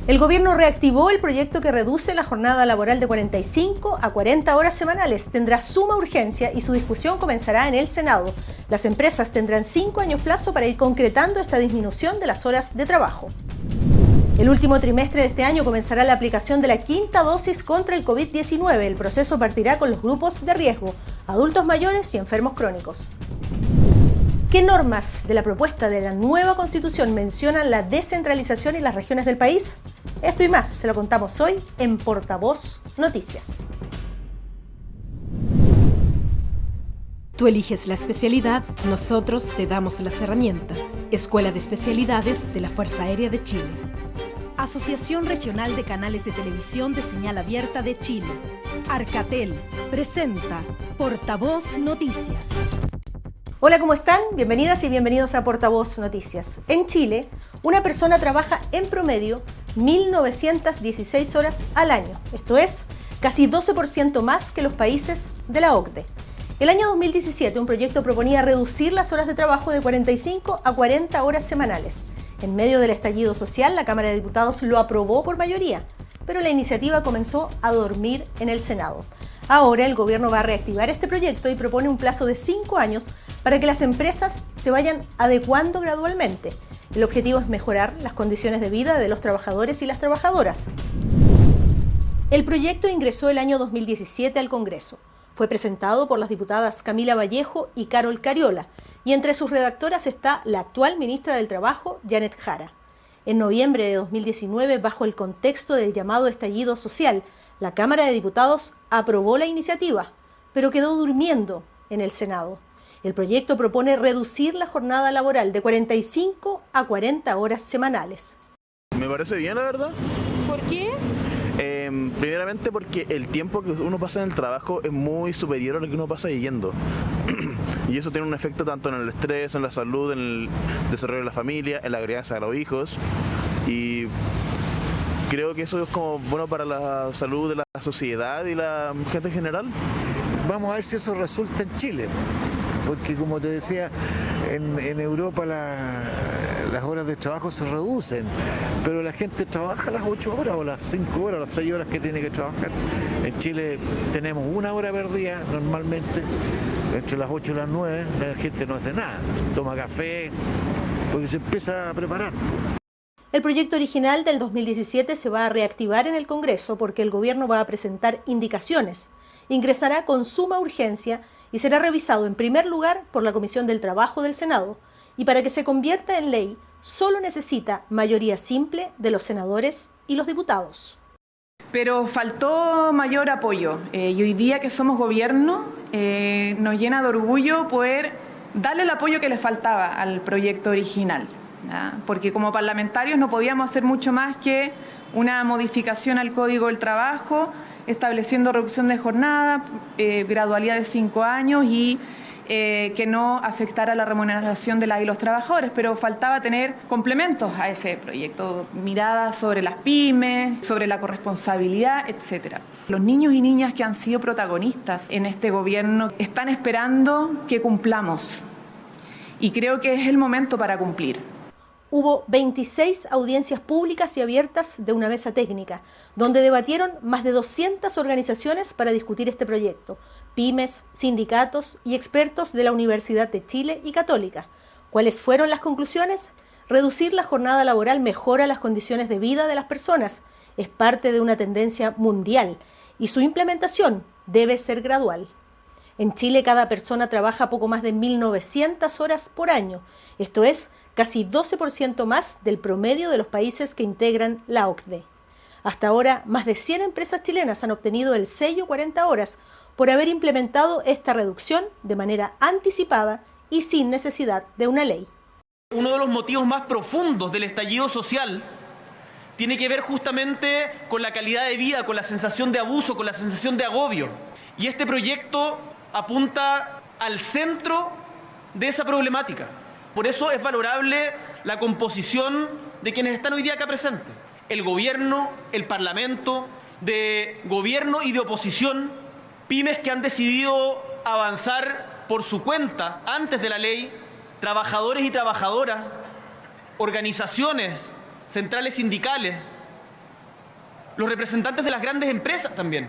El gobierno reactivó el proyecto que reduce la jornada laboral de 45 a 40 horas semanales. Tendrá suma urgencia y su discusión comenzará en el Senado. Las empresas tendrán 5 años plazo para ir concretando esta disminución de las horas de trabajo. El último trimestre de este año comenzará la aplicación de la quinta dosis contra el COVID-19. El proceso partirá con los grupos de riesgo, adultos mayores y enfermos crónicos. ¿Qué normas de la propuesta de la nueva Constitución mencionan la descentralización y las regiones del país? Esto y más se lo contamos hoy en Portavoz Noticias. Tú eliges la especialidad, nosotros te damos las herramientas. Escuela de Especialidades de la Fuerza Aérea de Chile. Asociación Regional de Canales de Televisión de Señal Abierta de Chile. Arcatel presenta Portavoz Noticias. Hola, ¿cómo están? Bienvenidas y bienvenidos a Portavoz Noticias. En Chile, una persona trabaja en promedio 1.916 horas al año. Esto es casi 12% más que los países de la OCDE. El año 2017, un proyecto proponía reducir las horas de trabajo de 45 a 40 horas semanales. En medio del estallido social, la Cámara de Diputados lo aprobó por mayoría, pero la iniciativa comenzó a dormir en el Senado. Ahora el gobierno va a reactivar este proyecto y propone un plazo de 5 años para que las empresas se vayan adecuando gradualmente. El objetivo es mejorar las condiciones de vida de los trabajadores y las trabajadoras. El proyecto ingresó el año 2017 al Congreso. Fue presentado por las diputadas Camila Vallejo y Carol Cariola, y entre sus redactoras está la actual ministra del Trabajo, Janet Jara. En noviembre de 2019, bajo el contexto del llamado estallido social, la Cámara de Diputados aprobó la iniciativa, pero quedó durmiendo en el Senado. El proyecto propone reducir la jornada laboral de 45 a 40 horas semanales. Me parece bien, la verdad. ¿Por qué? Primeramente porque el tiempo que uno pasa en el trabajo es muy superior a lo que uno pasa yendo. Y eso tiene un efecto tanto en el estrés, en la salud, en el desarrollo de la familia, en la crianza de los hijos. Y creo que eso es como bueno para la salud de la sociedad y la gente en general. Vamos a ver si eso resulta en Chile, porque como te decía, en Europa las horas de trabajo se reducen, pero la gente trabaja las 8 horas o las 5 horas, las 6 horas que tiene que trabajar. En Chile tenemos 1 hora perdida normalmente, entre las 8 y las 9, la gente no hace nada, toma café, porque se empieza a preparar. El proyecto original del 2017 se va a reactivar en el Congreso porque el gobierno va a presentar indicaciones. Ingresará con suma urgencia y será revisado en primer lugar por la Comisión del Trabajo del Senado. Y para que se convierta en ley, solo necesita mayoría simple de los senadores y los diputados. Pero faltó mayor apoyo. Y hoy día que somos gobierno, nos llena de orgullo poder darle el apoyo que le faltaba al proyecto original, ¿ya? Porque como parlamentarios no podíamos hacer mucho más que una modificación al Código del Trabajo, estableciendo reducción de jornada, gradualidad de 5 años y que no afectara la remuneración de las y los trabajadores, pero faltaba tener complementos a ese proyecto, miradas sobre las pymes, sobre la corresponsabilidad, etc. Los niños y niñas que han sido protagonistas en este gobierno están esperando que cumplamos y creo que es el momento para cumplir. Hubo 26 audiencias públicas y abiertas de una mesa técnica, donde debatieron más de 200 organizaciones para discutir este proyecto, pymes, sindicatos y expertos de la Universidad de Chile y Católica. ¿Cuáles fueron las conclusiones? Reducir la jornada laboral mejora las condiciones de vida de las personas, es parte de una tendencia mundial y su implementación debe ser gradual. En Chile cada persona trabaja poco más de 1.900 horas por año, esto es casi 12% más del promedio de los países que integran la OCDE. Hasta ahora, más de 100 empresas chilenas han obtenido el sello 40 horas por haber implementado esta reducción de manera anticipada y sin necesidad de una ley. Uno de los motivos más profundos del estallido social tiene que ver justamente con la calidad de vida, con la sensación de abuso, con la sensación de agobio. Y este proyecto apunta al centro de esa problemática. Por eso es valorable la composición de quienes están hoy día acá presentes. El gobierno, el parlamento, de gobierno y de oposición, pymes que han decidido avanzar por su cuenta antes de la ley, trabajadores y trabajadoras, organizaciones, centrales sindicales, los representantes de las grandes empresas también.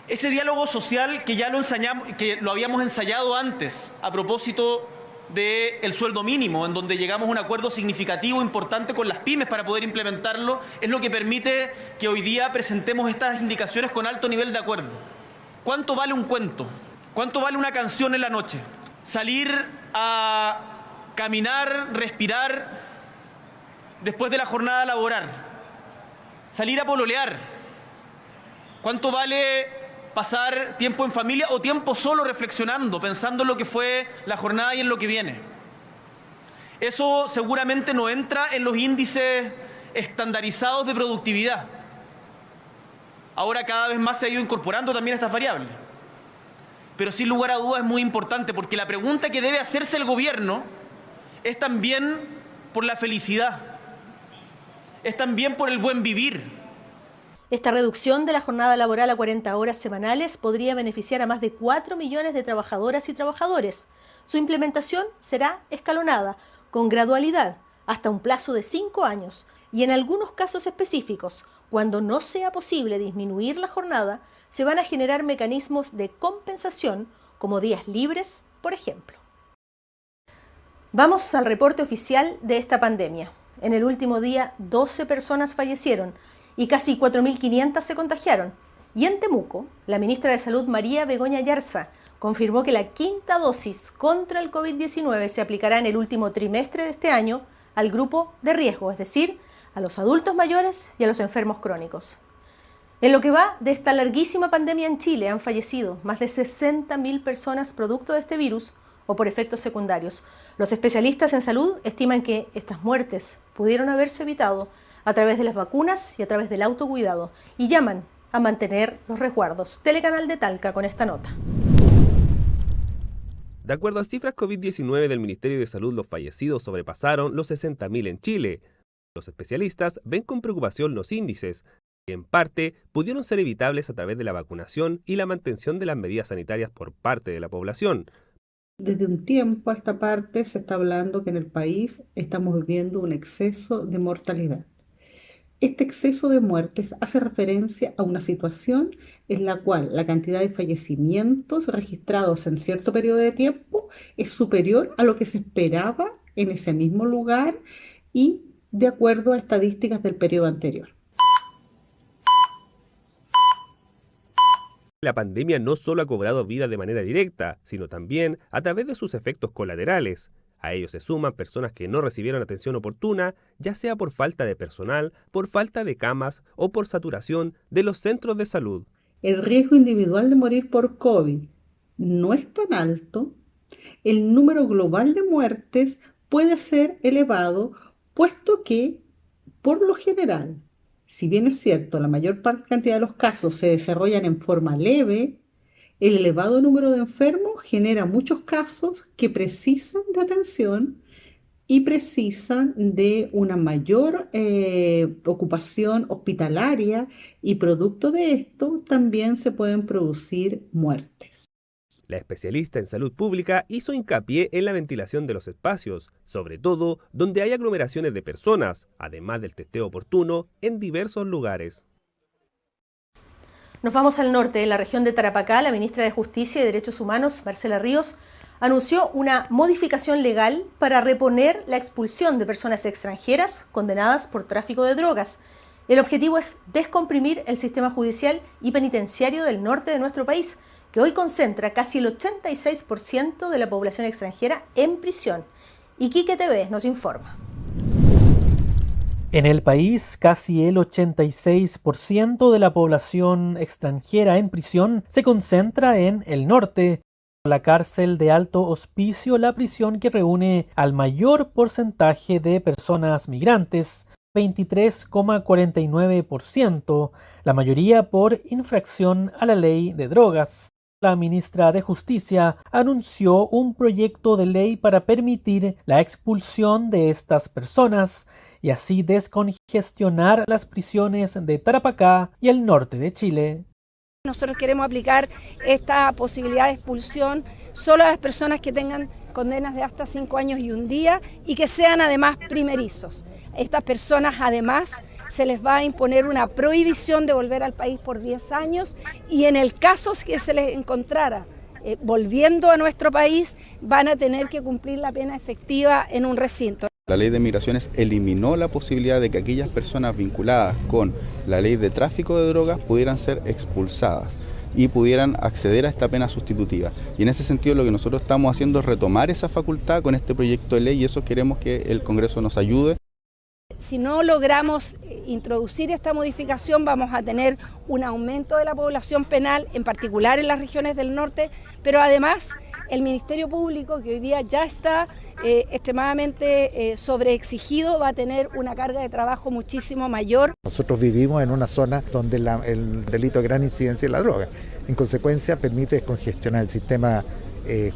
Ese diálogo social que ya lo habíamos ensayado antes a propósito del sueldo mínimo, en donde llegamos a un acuerdo significativo, importante con las pymes para poder implementarlo, es lo que permite que hoy día presentemos estas indicaciones con alto nivel de acuerdo. ¿Cuánto vale un cuento? ¿Cuánto vale una canción en la noche? Salir a caminar, respirar después de la jornada laboral. Salir a pololear. ¿Cuánto vale pasar tiempo en familia o tiempo solo reflexionando, pensando en lo que fue la jornada y en lo que viene? Eso seguramente no entra en los índices estandarizados de productividad. Ahora cada vez más se ha ido incorporando también estas variables. Pero sin lugar a dudas es muy importante, porque la pregunta que debe hacerse el gobierno es también por la felicidad, es también por el buen vivir. Esta reducción de la jornada laboral a 40 horas semanales podría beneficiar a más de 4 millones de trabajadoras y trabajadores. Su implementación será escalonada, con gradualidad, hasta un plazo de 5 años, y en algunos casos específicos, cuando no sea posible disminuir la jornada, se van a generar mecanismos de compensación, como días libres, por ejemplo. Vamos al reporte oficial de esta pandemia. En el último día, 12 personas fallecieron y casi 4.500 se contagiaron. Y en Temuco, la ministra de Salud, María Begoña Yarza, confirmó que la quinta dosis contra el COVID-19 se aplicará en el último trimestre de este año al grupo de riesgo, es decir, a los adultos mayores y a los enfermos crónicos. En lo que va de esta larguísima pandemia en Chile han fallecido más de 60.000 personas producto de este virus o por efectos secundarios. Los especialistas en salud estiman que estas muertes pudieron haberse evitado a través de las vacunas y a través del autocuidado y llaman a mantener los resguardos. Telecanal de Talca con esta nota. De acuerdo a cifras COVID-19 del Ministerio de Salud, los fallecidos sobrepasaron los 60.000 en Chile. Los especialistas ven con preocupación los índices, que en parte pudieron ser evitables a través de la vacunación y la mantención de las medidas sanitarias por parte de la población. Desde un tiempo a esta parte se está hablando que en el país estamos viviendo un exceso de mortalidad. Este exceso de muertes hace referencia a una situación en la cual la cantidad de fallecimientos registrados en cierto periodo de tiempo es superior a lo que se esperaba en ese mismo lugar y de acuerdo a estadísticas del periodo anterior. La pandemia no solo ha cobrado vida de manera directa, sino también a través de sus efectos colaterales. A ellos se suman personas que no recibieron atención oportuna, ya sea por falta de personal, por falta de camas o por saturación de los centros de salud. El riesgo individual de morir por COVID no es tan alto. El número global de muertes puede ser elevado, puesto que, por lo general, si bien es cierto, la mayor cantidad de los casos se desarrollan en forma leve, el elevado número de enfermos genera muchos casos que precisan de atención y precisan de una mayor ocupación hospitalaria y producto de esto también se pueden producir muertes. La especialista en salud pública hizo hincapié en la ventilación de los espacios, sobre todo donde hay aglomeraciones de personas, además del testeo oportuno en diversos lugares. Nos vamos al norte, en la región de Tarapacá. La ministra de Justicia y Derechos Humanos, Marcela Ríos, anunció una modificación legal para reponer la expulsión de personas extranjeras condenadas por tráfico de drogas. El objetivo es descomprimir el sistema judicial y penitenciario del norte de nuestro país, que hoy concentra casi el 86% de la población extranjera en prisión. Iquique TV nos informa. En el país, casi el 86% de la población extranjera en prisión se concentra en el norte. La cárcel de Alto Hospicio, la prisión que reúne al mayor porcentaje de personas migrantes, 23,49%, la mayoría por infracción a la ley de drogas. La ministra de Justicia anunció un proyecto de ley para permitir la expulsión de estas personas y así descongestionar las prisiones de Tarapacá y el norte de Chile. Nosotros queremos aplicar esta posibilidad de expulsión solo a las personas que tengan condenas de hasta 5 años y un día y que sean además primerizos. Estas personas además se les va a imponer una prohibición de volver al país por 10 años y en el caso que se les encontrara volviendo a nuestro país van a tener que cumplir la pena efectiva en un recinto. La ley de migraciones eliminó la posibilidad de que aquellas personas vinculadas con la ley de tráfico de drogas pudieran ser expulsadas y pudieran acceder a esta pena sustitutiva. Y en ese sentido lo que nosotros estamos haciendo es retomar esa facultad con este proyecto de ley y eso queremos que el Congreso nos ayude. Si no logramos introducir esta modificación vamos a tener un aumento de la población penal, en particular en las regiones del norte, pero además el Ministerio Público, que hoy día ya está extremadamente sobreexigido, va a tener una carga de trabajo muchísimo mayor. Nosotros vivimos en una zona donde el delito de gran incidencia es la droga. En consecuencia permite descongestionar el sistema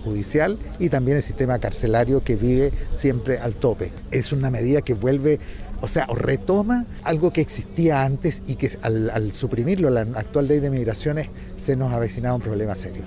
judicial y también el sistema carcelario que vive siempre al tope. Es una medida que vuelve, o retoma algo que existía antes y que al suprimirlo, la actual ley de migraciones, se nos avecinaba un problema serio.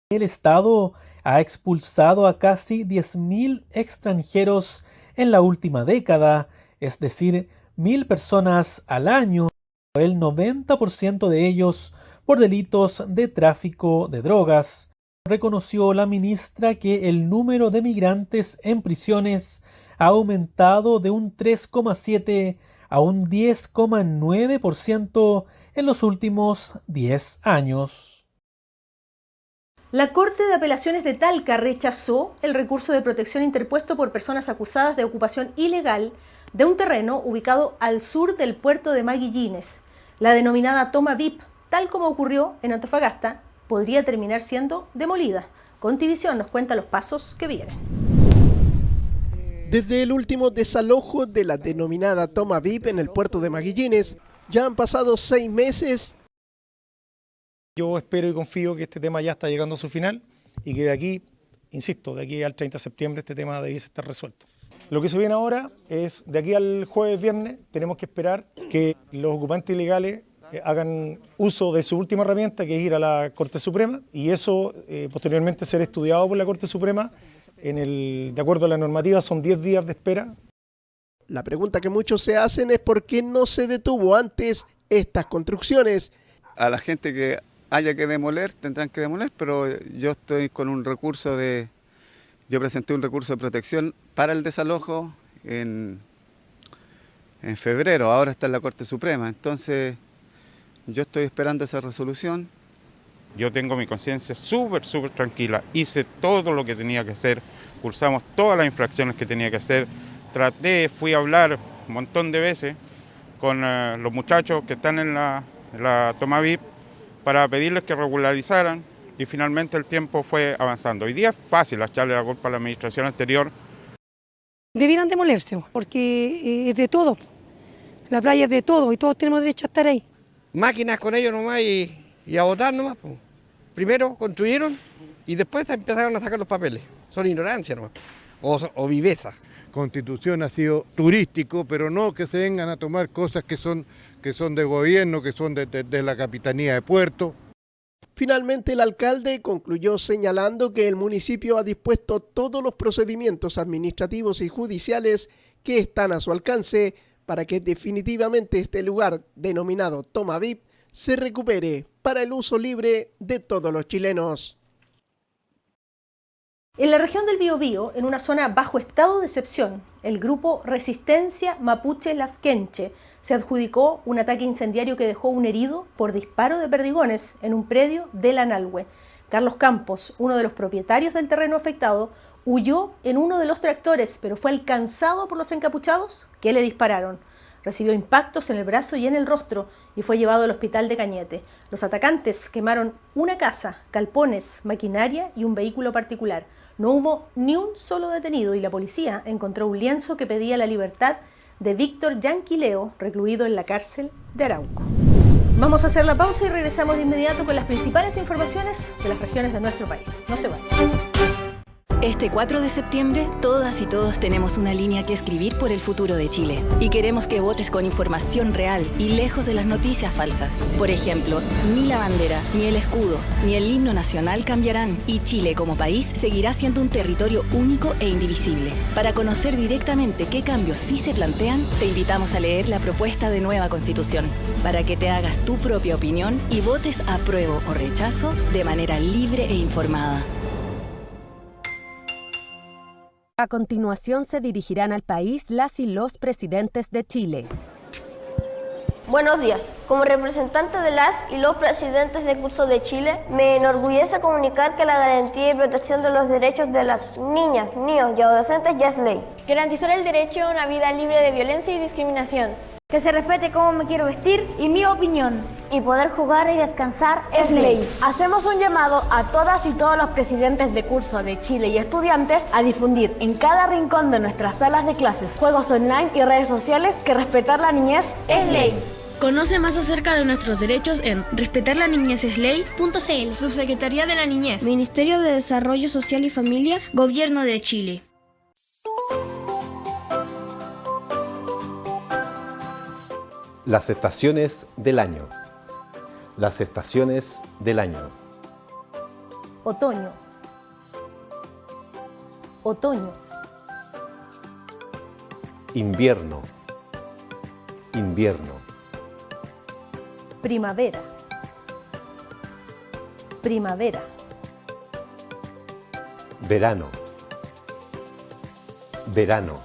El Estado ha expulsado a casi 10.000 extranjeros en la última década, es decir, 1.000 personas al año, el 90% de ellos por delitos de tráfico de drogas. Reconoció la ministra que el número de migrantes en prisiones ha aumentado de un 3,7 a un 10,9% en los últimos 10 años. La Corte de Apelaciones de Talca rechazó el recurso de protección interpuesto por personas acusadas de ocupación ilegal de un terreno ubicado al sur del puerto de Maguillines. La denominada toma VIP, tal como ocurrió en Antofagasta, podría terminar siendo demolida. Contivisión nos cuenta los pasos que vienen. Desde el último desalojo de la denominada toma VIP en el puerto de Maguillines, ya han pasado 6 meses. Yo espero y confío que este tema ya está llegando a su final y que de aquí, insisto, de aquí al 30 de septiembre este tema debiese estar resuelto. Lo que se viene ahora es, de aquí al jueves, viernes, tenemos que esperar que los ocupantes ilegales hagan uso de su última herramienta, que es ir a la Corte Suprema, y eso posteriormente ser estudiado por la Corte Suprema. De acuerdo a la normativa son 10 días de espera. La pregunta que muchos se hacen es por qué no se detuvo antes estas construcciones. A la gente que haya que demoler, tendrán que demoler, pero yo estoy con un recurso yo presenté un recurso de protección para el desalojo en febrero, ahora está en la Corte Suprema, entonces yo estoy esperando esa resolución. Yo tengo mi conciencia súper tranquila, hice todo lo que tenía que hacer, cursamos todas las infracciones que tenía que hacer, fui a hablar un montón de veces con los muchachos que están en la toma VIP para pedirles que regularizaran y finalmente el tiempo fue avanzando. Hoy día es fácil echarle la culpa a la administración anterior. Debieran demolerse porque es de todo, la playa es de todo y todos tenemos derecho a estar ahí. Máquinas con ellos nomás y a votar nomás. Pues. Primero construyeron y después empezaron a sacar los papeles. Son ignorancia nomás, o viveza. Constitución ha sido turístico, pero no que se vengan a tomar cosas que son de gobierno, que son de la Capitanía de Puerto. Finalmente el alcalde concluyó señalando que el municipio ha dispuesto todos los procedimientos administrativos y judiciales que están a su alcance para que definitivamente este lugar denominado Toma VIP se recupere para el uso libre de todos los chilenos. En la región del Biobío, en una zona bajo estado de excepción, el grupo Resistencia Mapuche Lafkenche se adjudicó un ataque incendiario que dejó un herido por disparo de perdigones en un predio de La Nalhue. Carlos Campos, uno de los propietarios del terreno afectado, huyó en uno de los tractores, pero fue alcanzado por los encapuchados que le dispararon. Recibió impactos en el brazo y en el rostro y fue llevado al hospital de Cañete. Los atacantes quemaron una casa, galpones, maquinaria y un vehículo particular. No hubo ni un solo detenido y la policía encontró un lienzo que pedía la libertad de Víctor Yanquileo, recluido en la cárcel de Arauco. Vamos a hacer la pausa y regresamos de inmediato con las principales informaciones de las regiones de nuestro país. No se vayan. Este 4 de septiembre, todas y todos tenemos una línea que escribir por el futuro de Chile. Y queremos que votes con información real y lejos de las noticias falsas. Por ejemplo, ni la bandera, ni el escudo, ni el himno nacional cambiarán. Y Chile como país seguirá siendo un territorio único e indivisible. Para conocer directamente qué cambios sí se plantean, te invitamos a leer la propuesta de nueva Constitución. Para que te hagas tu propia opinión y votes apruebo o rechazo de manera libre e informada. A continuación se dirigirán al país las y los presidentes de Chile. Buenos días. Como representante de las y los presidentes de curso de Chile, me enorgullece comunicar que la garantía y protección de los derechos de las niñas, niños y adolescentes ya es ley. Garantizar el derecho a una vida libre de violencia y discriminación. Que se respete cómo me quiero vestir y mi opinión. Y poder jugar y descansar es ley. Hacemos un llamado a todas y todos los presidentes de curso de Chile y estudiantes a difundir en cada rincón de nuestras salas de clases, juegos online y redes sociales que respetar la niñez es ley. Conoce más acerca de nuestros derechos en respetarlaniñezesley.cl. Subsecretaría de la Niñez. Ministerio de Desarrollo Social y Familia, Gobierno de Chile. Las estaciones del año. Las estaciones del año. Otoño. Otoño. Invierno. Invierno. Primavera. Primavera. Verano. Verano.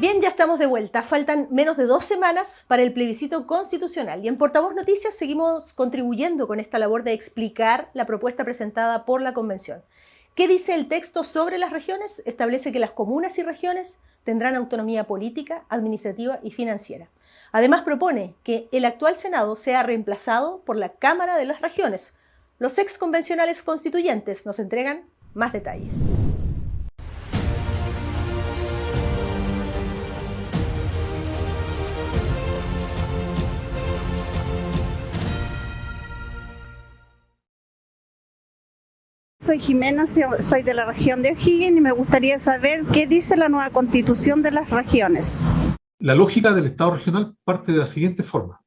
Bien, ya estamos de vuelta. Faltan menos de 2 semanas para el plebiscito constitucional y en Portavoz Noticias seguimos contribuyendo con esta labor de explicar la propuesta presentada por la Convención. ¿Qué dice el texto sobre las regiones? Establece que las comunas y regiones tendrán autonomía política, administrativa y financiera. Además propone que el actual Senado sea reemplazado por la Cámara de las Regiones. Los exconvencionales constituyentes nos entregan más detalles. Soy Jimena, soy de la región de O'Higgins y me gustaría saber qué dice la nueva constitución de las regiones. La lógica del Estado regional parte de la siguiente forma.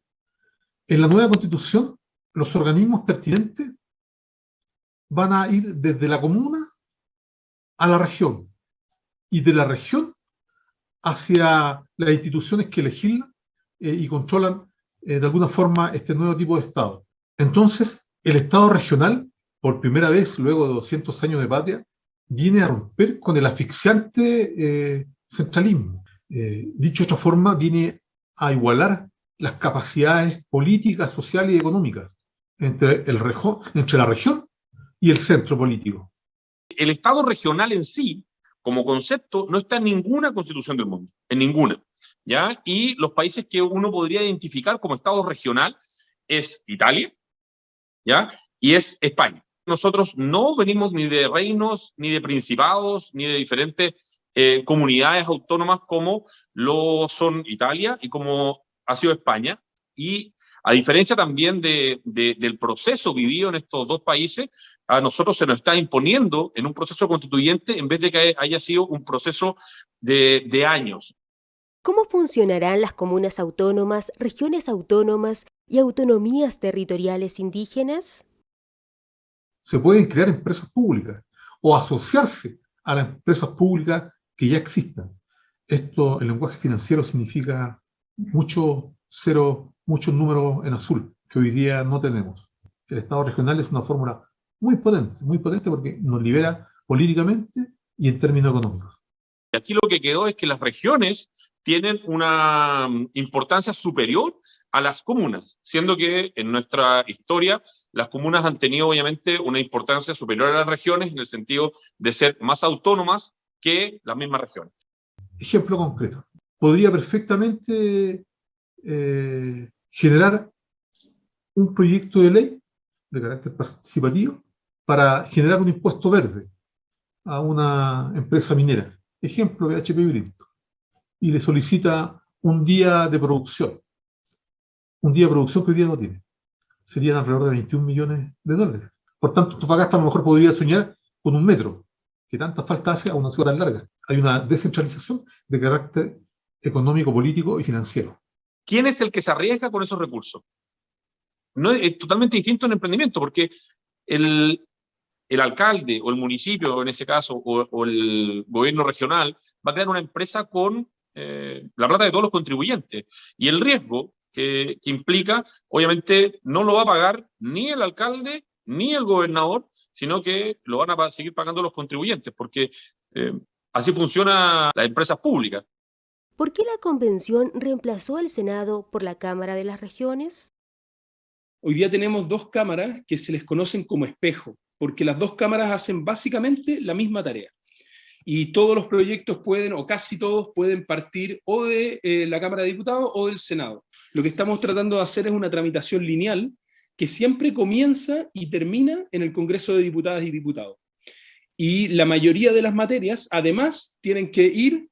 En la nueva constitución, los organismos pertinentes van a ir desde la comuna a la región y de la región hacia las instituciones que legislan y controlan de alguna forma este nuevo tipo de Estado. Entonces, el Estado regional, por primera vez, luego de 200 años de patria, viene a romper con el asfixiante centralismo. Dicho de otra forma, viene a igualar las capacidades políticas, sociales y económicas entre la región y el centro político. El Estado regional en sí, como concepto, no está en ninguna constitución del mundo, en ninguna, ¿ya? Y los países que uno podría identificar como Estado regional es Italia, ¿ya? Y es España. Nosotros no venimos ni de reinos, ni de principados, ni de diferentes comunidades autónomas como lo son Italia y como ha sido España. Y a diferencia también del proceso vivido en estos dos países, a nosotros se nos está imponiendo en un proceso constituyente en vez de que haya sido un proceso de años. ¿Cómo funcionarán las comunas autónomas, regiones autónomas y autonomías territoriales indígenas? Se pueden crear empresas públicas o asociarse a las empresas públicas que ya existan. Esto en lenguaje financiero significa muchos números en azul, que hoy día no tenemos. El Estado regional es una fórmula muy potente porque nos libera políticamente y en términos económicos. Y aquí lo que quedó es que las regiones tienen una importancia superior a las comunas, siendo que en nuestra historia las comunas han tenido obviamente una importancia superior a las regiones en el sentido de ser más autónomas que las mismas regiones. Ejemplo concreto. Podría perfectamente generar un proyecto de ley de carácter participativo para generar un impuesto verde a una empresa minera. Ejemplo, BHP Billiton. Y le solicita un día de producción. Un día de producción que hoy día no tiene. Serían alrededor de 21 millones de dólares. Por tanto, Antofagasta a lo mejor podría soñar con un metro, que tanta falta hace a una ciudad tan larga. Hay una descentralización de carácter económico, político y financiero. ¿Quién es el que se arriesga con esos recursos? No, es totalmente distinto en emprendimiento, porque el alcalde o el municipio, en ese caso, o el gobierno regional, va a crear una empresa con la plata de todos los contribuyentes. Y el riesgo que implica, obviamente, no lo va a pagar ni el alcalde ni el gobernador, sino que lo van a seguir pagando los contribuyentes, porque así funcionan las empresas públicas. ¿Por qué la convención reemplazó al Senado por la Cámara de las Regiones? Hoy día tenemos dos cámaras que se les conocen como espejo, porque las dos cámaras hacen básicamente la misma tarea. Y todos los proyectos pueden, o casi todos, pueden partir o de la Cámara de Diputados o del Senado. Lo que estamos tratando de hacer es una tramitación lineal que siempre comienza y termina en el Congreso de Diputadas y Diputados. Y la mayoría de las materias, además, tienen que ir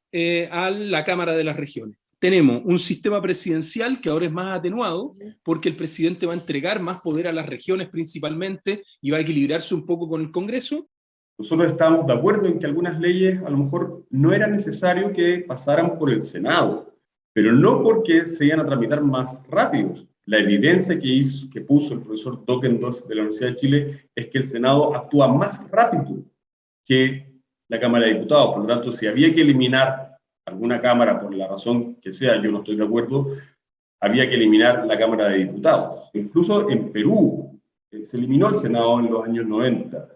a la Cámara de las Regiones. Tenemos un sistema presidencial que ahora es más atenuado, porque el presidente va a entregar más poder a las regiones principalmente y va a equilibrarse un poco con el Congreso. Nosotros estábamos de acuerdo en que algunas leyes a lo mejor no era necesario que pasaran por el Senado, pero no porque se iban a tramitar más rápidos. La evidencia que puso el profesor Dockendorf de la Universidad de Chile es que el Senado actúa más rápido que la Cámara de Diputados. Por lo tanto, si había que eliminar alguna Cámara, por la razón que sea, yo no estoy de acuerdo, había que eliminar la Cámara de Diputados. Incluso en Perú se eliminó el Senado en los años 90.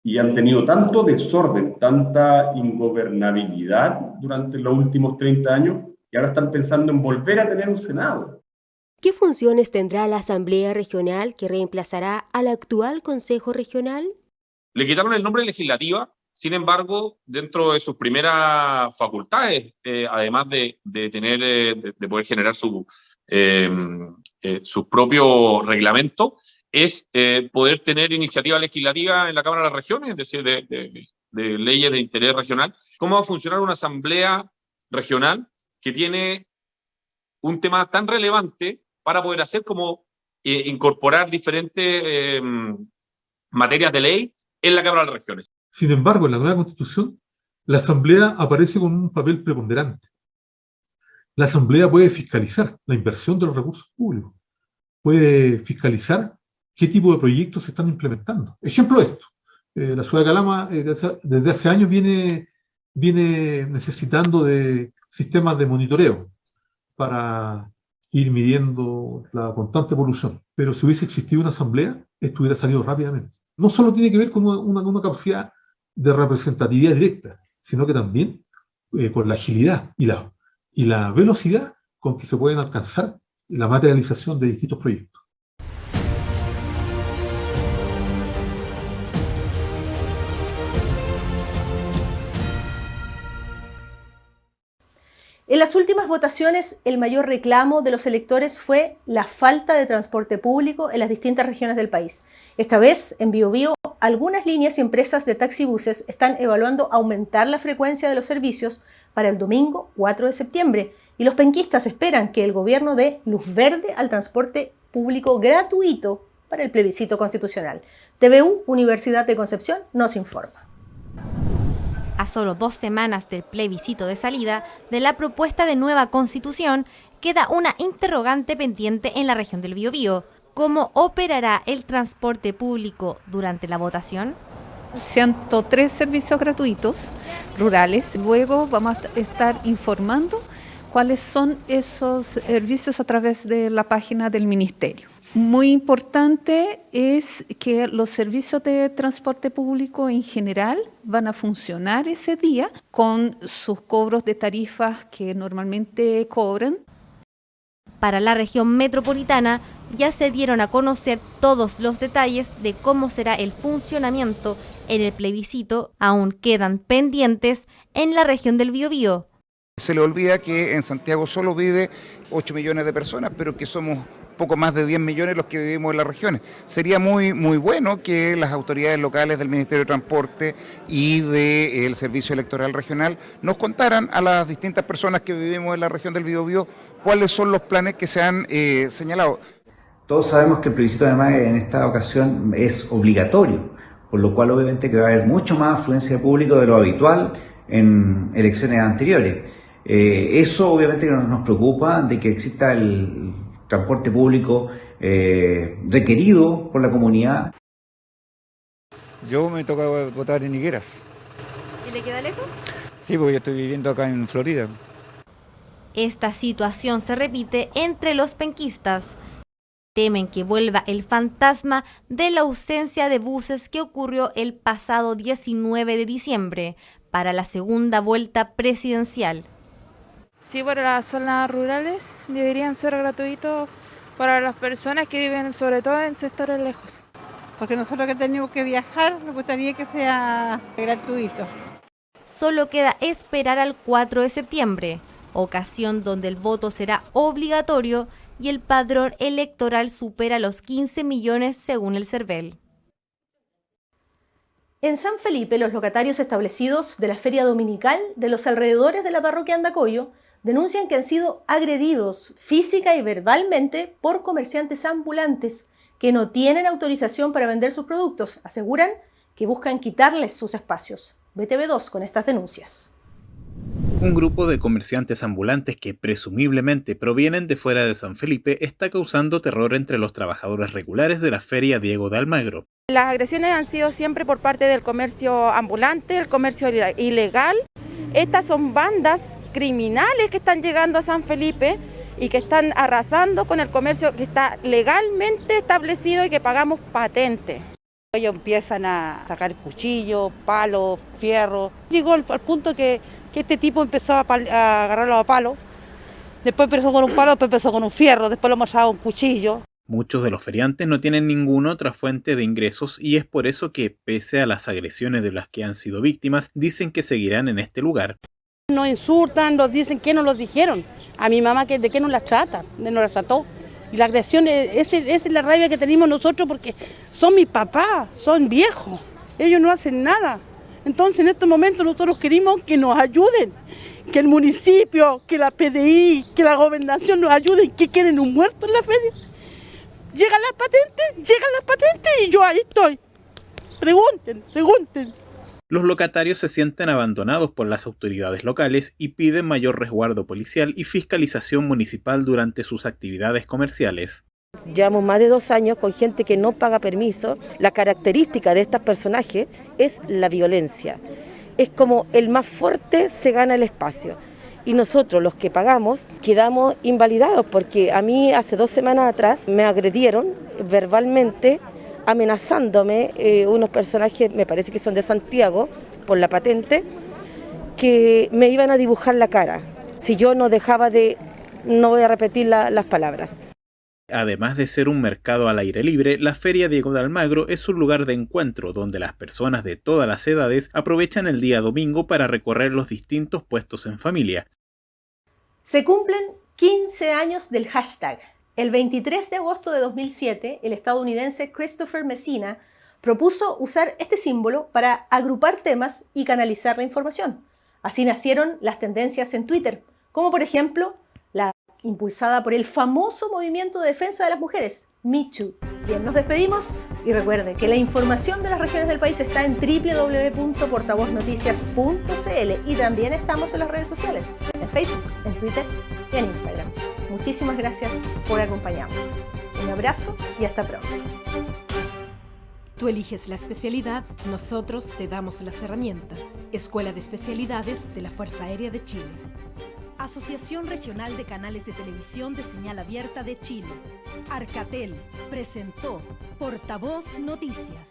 Y han tenido tanto desorden, tanta ingobernabilidad durante los últimos 30 años, que ahora están pensando en volver a tener un Senado. ¿Qué funciones tendrá la Asamblea Regional que reemplazará al actual Consejo Regional? Le quitaron el nombre legislativa, sin embargo, dentro de sus primeras facultades, además de poder generar su propio reglamento, es poder tener iniciativa legislativa en la Cámara de las Regiones, es decir, de leyes de interés regional. ¿Cómo va a funcionar una asamblea regional que tiene un tema tan relevante para poder hacer como incorporar diferentes materias de ley en la Cámara de las Regiones? Sin embargo, en la nueva Constitución, la Asamblea aparece con un papel preponderante. La Asamblea puede fiscalizar la inversión de los recursos públicos, puede fiscalizar qué tipo de proyectos se están implementando. Ejemplo esto, la ciudad de Calama desde hace años viene necesitando de sistemas de monitoreo para ir midiendo la constante evolución. Pero si hubiese existido una asamblea, esto hubiera salido rápidamente. No solo tiene que ver con una capacidad de representatividad directa, sino que también con la agilidad y la velocidad con que se pueden alcanzar la materialización de distintos proyectos. En las últimas votaciones, el mayor reclamo de los electores fue la falta de transporte público en las distintas regiones del país. Esta vez, en Biobío, algunas líneas y empresas de taxibuses están evaluando aumentar la frecuencia de los servicios para el domingo 4 de septiembre y los penquistas esperan que el gobierno dé luz verde al transporte público gratuito para el plebiscito constitucional. TVU, Universidad de Concepción, nos informa. A solo 2 semanas del plebiscito de salida de la propuesta de nueva constitución, queda una interrogante pendiente en la región del Biobío. ¿Cómo operará el transporte público durante la votación? 103 servicios gratuitos rurales. Luego vamos a estar informando cuáles son esos servicios a través de la página del Ministerio. Muy importante es que los servicios de transporte público en general van a funcionar ese día con sus cobros de tarifas que normalmente cobran. Para la región metropolitana ya se dieron a conocer todos los detalles de cómo será el funcionamiento en el plebiscito. Aún quedan pendientes en la región del Biobío. Se le olvida que en Santiago solo vive 8 millones de personas, pero que somos poco más de 10 millones los que vivimos en las regiones. Sería muy bueno que las autoridades locales del Ministerio de Transporte y del Servicio Electoral Regional nos contaran a las distintas personas que vivimos en la región del Biobío cuáles son los planes que se han señalado. Todos sabemos que el plebiscito además en esta ocasión es obligatorio, por lo cual obviamente que va a haber mucho más afluencia de público de lo habitual en elecciones anteriores. Eso obviamente nos preocupa de que exista el transporte público requerido por la comunidad. Yo me toca votar en Higueras. ¿Y le queda lejos? Sí, porque yo estoy viviendo acá en Florida. Esta situación se repite entre los penquistas. Temen que vuelva el fantasma de la ausencia de buses que ocurrió el pasado 19 de diciembre para la segunda vuelta presidencial. Sí, para las zonas rurales deberían ser gratuitos para las personas que viven sobre todo en sectores lejos. Porque nosotros que tenemos que viajar, nos gustaría que sea gratuito. Solo queda esperar al 4 de septiembre, ocasión donde el voto será obligatorio y el padrón electoral supera los 15 millones según el CERVEL. En San Felipe, los locatarios establecidos de la feria dominical de los alrededores de la parroquia Andacollo denuncian que han sido agredidos física y verbalmente por comerciantes ambulantes que no tienen autorización para vender sus productos. Aseguran que buscan quitarles sus espacios. BTV2 con estas denuncias. Un grupo de comerciantes ambulantes que presumiblemente provienen de fuera de San Felipe está causando terror entre los trabajadores regulares de la feria Diego de Almagro. Las agresiones han sido siempre por parte del comercio ambulante, el comercio ilegal. Estas son bandas criminales que están llegando a San Felipe y que están arrasando con el comercio que está legalmente establecido y que pagamos patente. Ellos empiezan a sacar cuchillos, palos, fierros. Llegó al punto que este tipo empezó a agarrarlo a palos, después empezó con un palo, después empezó con un fierro, después lo mostraba un cuchillo. Muchos de los feriantes no tienen ninguna otra fuente de ingresos y es por eso que, pese a las agresiones de las que han sido víctimas, dicen que seguirán en este lugar. Nos insultan, nos dicen que no los dijeron. A mi mamá que de qué nos las tratan, de nos las trató. Y la agresión, esa es la rabia que tenemos nosotros porque son mis papás, son viejos, ellos no hacen nada. Entonces en estos momentos nosotros queremos que nos ayuden, que el municipio, que la PDI, que la gobernación nos ayuden, que quieren un muerto en la feria. Llegan las patentes y yo ahí estoy. Pregunten. Los locatarios se sienten abandonados por las autoridades locales y piden mayor resguardo policial y fiscalización municipal durante sus actividades comerciales. Llevamos más de 2 años con gente que no paga permiso. La característica de estos personajes es la violencia. Es como el más fuerte se gana el espacio. Y nosotros, los que pagamos, quedamos invalidados porque a mí hace 2 semanas atrás me agredieron verbalmente, amenazándome unos personajes, me parece que son de Santiago, por la patente, que me iban a dibujar la cara. Si yo no dejaba de, no voy a repetir las palabras. Además de ser un mercado al aire libre, la Feria Diego de Almagro es un lugar de encuentro donde las personas de todas las edades aprovechan el día domingo para recorrer los distintos puestos en familia. Se cumplen 15 años del hashtag. El 23 de agosto de 2007, el estadounidense Christopher Messina propuso usar este símbolo para agrupar temas y canalizar la información. Así nacieron las tendencias en Twitter, como por ejemplo la impulsada por el famoso movimiento de defensa de las mujeres, Me Too. Bien, nos despedimos y recuerde que la información de las regiones del país está en www.portavoznoticias.cl y también estamos en las redes sociales, en Facebook, en Twitter y en Instagram. Muchísimas gracias por acompañarnos. Un abrazo y hasta pronto. Tú eliges la especialidad, nosotros te damos las herramientas. Escuela de Especialidades de la Fuerza Aérea de Chile. Asociación Regional de Canales de Televisión de Señal Abierta de Chile. Arcatel presentó Portavoz Noticias.